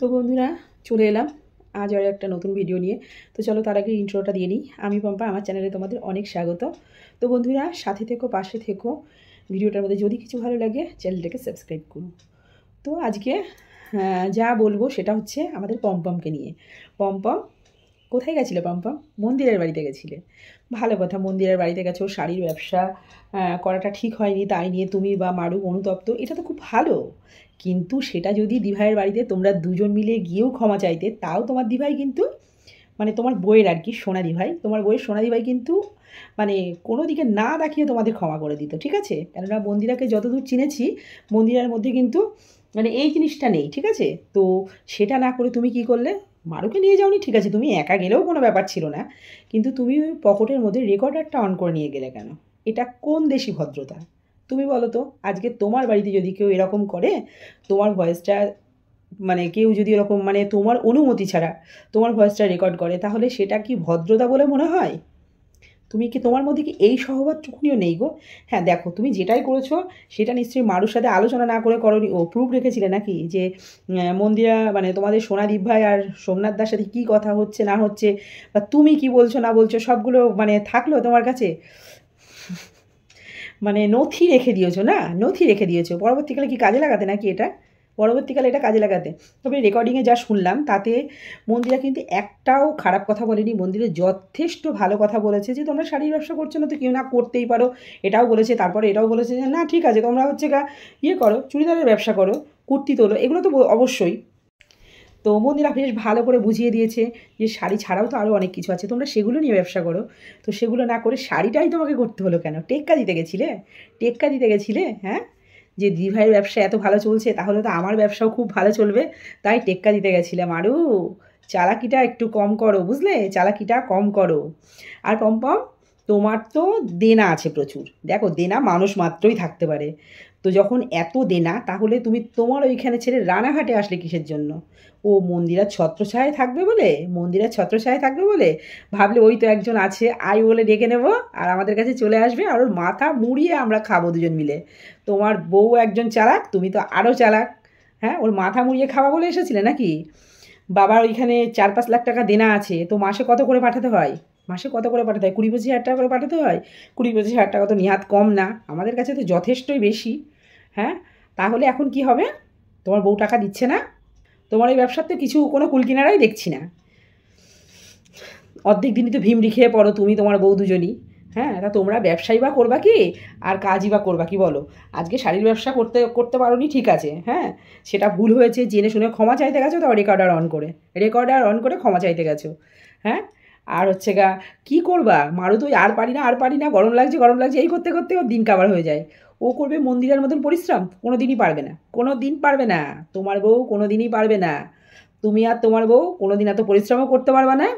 তো বন্ধুরা, চলে এলাম আজ আর একটা নতুন ভিডিও নিয়ে। তো চলো তার আগে ইন্ট্রোটা দিয়ে নিই। আমি পম্পা, আমার চ্যানেলে তোমাদের অনেক স্বাগত। তো বন্ধুরা, সাথে থেকো, পাশে থেকো। ভিডিওটার মধ্যে যদি কিছু ভালো লাগে চ্যানেলটাকে সাবস্ক্রাইব করুন। তো আজকে যা বলবো সেটা হচ্ছে আমাদের পম্পমকে নিয়ে। পম্পম কোথায় গেছিলে? পম্পম মন্দিরের বাড়িতে গেছিলে। ভালো কথা, মন্দিরের বাড়িতে গেছো, শাড়ির ব্যবসা করাটা ঠিক হয়নি, তাই নিয়ে তুমি বা মারু অনুতপ্ত, এটা তো খুব ভালো। কিন্তু সেটা যদি দিভাইয়ের বাড়িতে তোমরা দুজন মিলে গিয়েও ক্ষমা চাইতে, তাও তোমার দিভাই কিন্তু, মানে তোমার বইয়ের আর কি সোনা দিভাই, তোমার বইয়ের সোনা দিভাই কিন্তু মানে কোনো দিকে না দেখিয়ে তোমাদের ক্ষমা করে দিত, ঠিক আছে? কেননা মন্দিরাকে যতদূর চিনেছি, মন্দিরের মধ্যে কিন্তু মানে এই জিনিসটা নেই, ঠিক আছে? তো সেটা না করে তুমি কি করলে? মারুকে নিয়ে যাওনি, ঠিক আছে, তুমি একা গেলেও কোনো ব্যাপার ছিল না, কিন্তু তুমি পকেটের মধ্যে রেকর্ডারটা অন করে নিয়ে গেলে কেন? এটা কোন দেশি ভদ্রতা? তুমি বলো তো। আজকে তোমার বাড়িতে যদি কেউ এরকম করে, তোমার ভয়েসটা মানে কেউ যদি এরকম মানে তোমার অনুমতি ছাড়া তোমার ভয়েসটা রেকর্ড করে, তাহলে সেটা কি ভদ্রতা বলে মনে হয়? তুমি কি, তোমার মধ্যে কি এই স্বভাবটুকুনিও নেই গো? হ্যাঁ দেখো, তুমি যেটাই করেছো সেটা নিশ্চয়ই মারুর সাথে আলোচনা না করে করনি। ও প্রুফ রেখেছিলে নাকি যে মন্দিরা মানে তোমাদের সোনাদীপ ভাই আর সোমনাথ দার সাথে কী কথা হচ্ছে না হচ্ছে, বা তুমি কি বলছো না বলছো, সবগুলো মানে থাকলো তোমার কাছে? মানে নথি রেখে দিয়েছো না? নথি রেখে দিয়েছো, পরবর্তীকালে কি কাজে লাগাতে নাকি এটা? পরবর্তীকালে এটা কাজে লাগাতে। তবে রেকর্ডিংয়ে যা শুনলাম তাতে মন্দিরা কিন্তু একটাও খারাপ কথা বলেনি, মন্দিরে যথেষ্ট ভালো কথা বলেছে যে তোমরা শাড়ির ব্যবসা করছো না তো কেউ না করতেই পারো, এটাও বলেছে। তারপরে এটাও বলেছে যে না ঠিক আছে, তোমরা হচ্ছে ইয়ে করো, চুড়িদারের ব্যবসা করো, কুর্তি তোলো, এগুলো তো অবশ্যই। তো মন্দিরা বেশ ভালো করে বুঝিয়ে দিয়েছে যে শাড়ি ছাড়াও তো আরও অনেক কিছু আছে, তোমরা সেগুলো নিয়ে ব্যবসা করো। তো সেগুলো না করে শাড়িটাই তোমাকে করতে হলো কেন? টেক্কা দিতে গেছিলে? টেক্কা দিতে গেছিলে, হ্যাঁ? যে দিদিভাইয়ের ব্যবসা এত ভালো চলছে, তাহলে তো আমার ব্যবসাও খুব ভালো চলবে, তাই টেক্কা দিতে গেছিলাম। আরও চালাকিটা একটু কম করো, বুঝলে? চালাকিটা কম করো। আর পম্পম, তোমার তো দেনা আছে প্রচুর। দেখো, দেনা মানুষ মাত্রই থাকতে পারে। তো যখন এত দেনা, তাহলে তুমি তোমার ওইখানে ছেড়ে রানাঘাটে আসলে কিসের জন্য? ও মন্দিরার ছত্রছায়ায় থাকবে বলে? মন্দিরার ছত্রছায়ায় থাকবে বলে ভাবলে ওই তো একজন আছে, আই বলে ডেকে নেবো আর আমাদের কাছে চলে আসবে, আর ওর মাথা মুড়িয়ে আমরা খাবো দুজন মিলে। তোমার বউ একজন চালাক, তুমি তো আরও চালাক। হ্যাঁ, ওর মাথা মুড়িয়ে খাওয়া বলে এসেছিলে নাকি? বাবার ওইখানে 4-5 লাখ টাকা দেনা আছে, তো মাসে কত করে পাঠাতে হয়? মাসে কত করে পাঠাতে হয়? 20-25 হাজার টাকা করে পাঠাতে হয়। 20-25 হাজার টাকা তো নেহাত কম না, আমাদের কাছে তো যথেষ্টই বেশি। হ্যাঁ, তাহলে এখন কি হবে? তোমার বউ টাকা দিচ্ছে না? তোমার এই ব্যবসার তো কিছু কোনো কুলকিনারাই দেখছি না। অর্ধেক দিনই তো ভিমড়ি খেয়ে পড়ো তুমি, তোমার বউ দুজনই। হ্যাঁ, তা তোমরা ব্যবসাই বা করবা কি আর কাজই বা করবা কি বলো? আজকে শাড়ির ব্যবসা করতে করতে পারোনি, ঠিক আছে, হ্যাঁ, সেটা ভুল হয়েছে, জেনে শুনে ক্ষমা চাইতে গেছো, তাও রেকর্ডার অন করে ক্ষমা চাইতে গেছো। হ্যাঁ, আর হচ্ছে কী করবা? মারু তো আর পারি না, গরম লাগছে গরম লাগছে এই করতে করতে ওর দিন কাবার হয়ে যায়। ও করবে মন্দিরের মতন পরিশ্রম? কোনো দিনই পারবে না, কোনো দিন পারবে না। তোমার বউ কোনো দিনই পারবে না। তুমি আর তোমার বউ কোনো দিন এত পরিশ্রমও করতে পারবে না।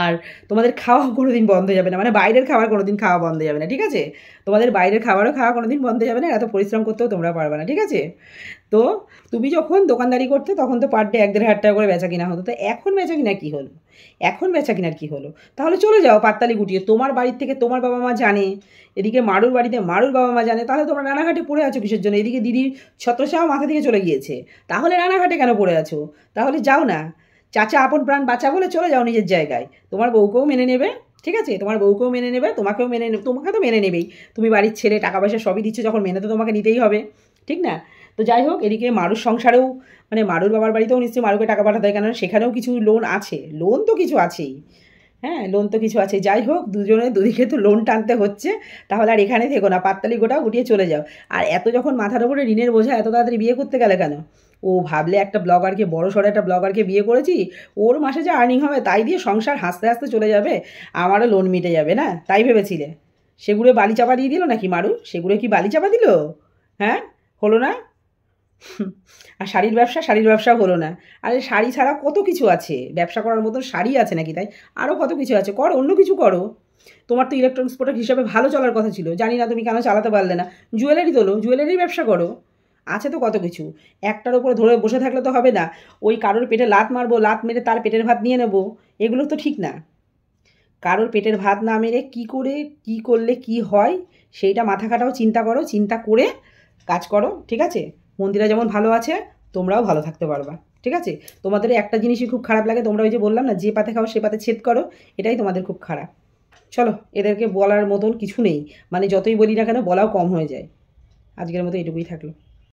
আর তোমাদের খাওয়াও কোনো দিন বন্ধ যাবে না, মানে বাইরের খাবার কোনো দিন খাওয়া বন্ধ যাবে না, ঠিক আছে? তোমাদের বাইরের খাবারও খাওয়া কোনো দিন বন্ধ যাবে না, এত পরিশ্রম করতেও তোমরা পারবে না, ঠিক আছে? তো তুমি যখন দোকানদারি করতে তখন তো পার ডে 1-1.5 হাজার টাকা করে বেচা কিনা হতো, তো এখন বেচা কিনা কী হলো? এখন বেচা কিনার কী হলো? তাহলে চলে যাও পাততালি গুটিয়ে, তোমার বাড়ির থেকে তোমার বাবা মা জানে, এদিকে মারুর বাড়িতে মারুর বাবা মা জানে, তাহলে তোমরা রানাঘাটে পড়ে আছো কিসের জন্য? এদিকে দিদির ছত্রছায়া মাথা থেকে চলে গিয়েছে, তাহলে রানাঘাটে কেন পড়ে আছো? তাহলে যাও না, চাচা আপন প্রাণ বাঁচা বলে চলে যাও নিজের জায়গায়। তোমার বউকেও মেনে নেবে, ঠিক আছে? তোমার বউকেও মেনে নেবে, তোমাকেও মেনে নেবে, তোমাকে তো মেনে নেবেই। তুমি বাড়ির ছেলে, টাকা পয়সা সবই দিচ্ছ যখন, মেনে তো তোমাকে নিতেই হবে, ঠিক না? তো যাই হোক, এদিকে মারুর সংসারেও মানে মারুর বাবার বাড়িতেও নিশ্চয়ই মারুকে টাকা পাঠাতে হয়, কেননা সেখানেও কিছু লোন আছে, লোন তো কিছু আছেই। হ্যাঁ, লোন তো কিছু আছে। যাই হোক, দুজনে দুদিকে তো লোন টানতে হচ্ছে, তাহলে আর এখানে থেকো না, পাততালি গোটাও গুটিয়ে চলে যাও। আর এত যখন মাথার উপরে ঋণের বোঝা, এত তাড়াতাড়ি বিয়ে করতে গেলে কেন? ও ভাবলে একটা ব্লগারকে, বড় সড়ো একটা ব্লগারকে বিয়ে করেছি, ওর মাসে যা আর্নিং হবে তাই দিয়ে সংসার হাসতে হাসতে চলে যাবে, আমারও লোন মিটে যাবে, না তাই ভেবেছিলে? সেগুলো বালি চাপা দিয়ে দিল নাকি মারু? সেগুলো কি বালি চাপা দিল? হ্যাঁ, হলো না? আর শাড়ির ব্যবসাও হলো না। আরে শাড়ি ছাড়া কত কিছু আছে, ব্যবসা করার মতন শাড়ি আছে নাকি তাই? আরও কত কিছু আছে, করো, অন্য কিছু করো। তোমার তো ইলেকট্রনিক্স প্রোডাক্ট হিসাবে ভালো চলার কথা ছিল, জানি না তুমি কেন চালাতে পারলে না। জুয়েলারি তোলো, জুয়েলারির ব্যবসা করো, আছে তো কত কিছু। একটার ওপরে ধরে বসে থাকলে তো হবে না। ওই কারোর পেটে লাত মারবো, লাত মেরে তার পেটের ভাত নিয়ে নেবো, এগুলো তো ঠিক না। কারোর পেটের ভাত না মেরে কী করে কী করলে কী হয় সেইটা মাথা খাটাও, চিন্তা করো, চিন্তা করে কাজ করো, ঠিক আছে? মন্দিরা যেমন ভালো আছে, তোমরাও ভালো থাকতে পারবা। ঠিক আছে? তোমাদের একটা জিনিসই খুব খারাপ লাগে, তোমরা ওই যে বললাম না, যে পাতে খাও সে পাতে ছেদ করো, এটাই তোমাদের খুব খারাপ। চলো, এদেরকে বলার মতন কিছু নেই, মানে যতই বলি না কেন বলাও কম হয়ে যায়। আজকের মতো এটুকুই থাকলো।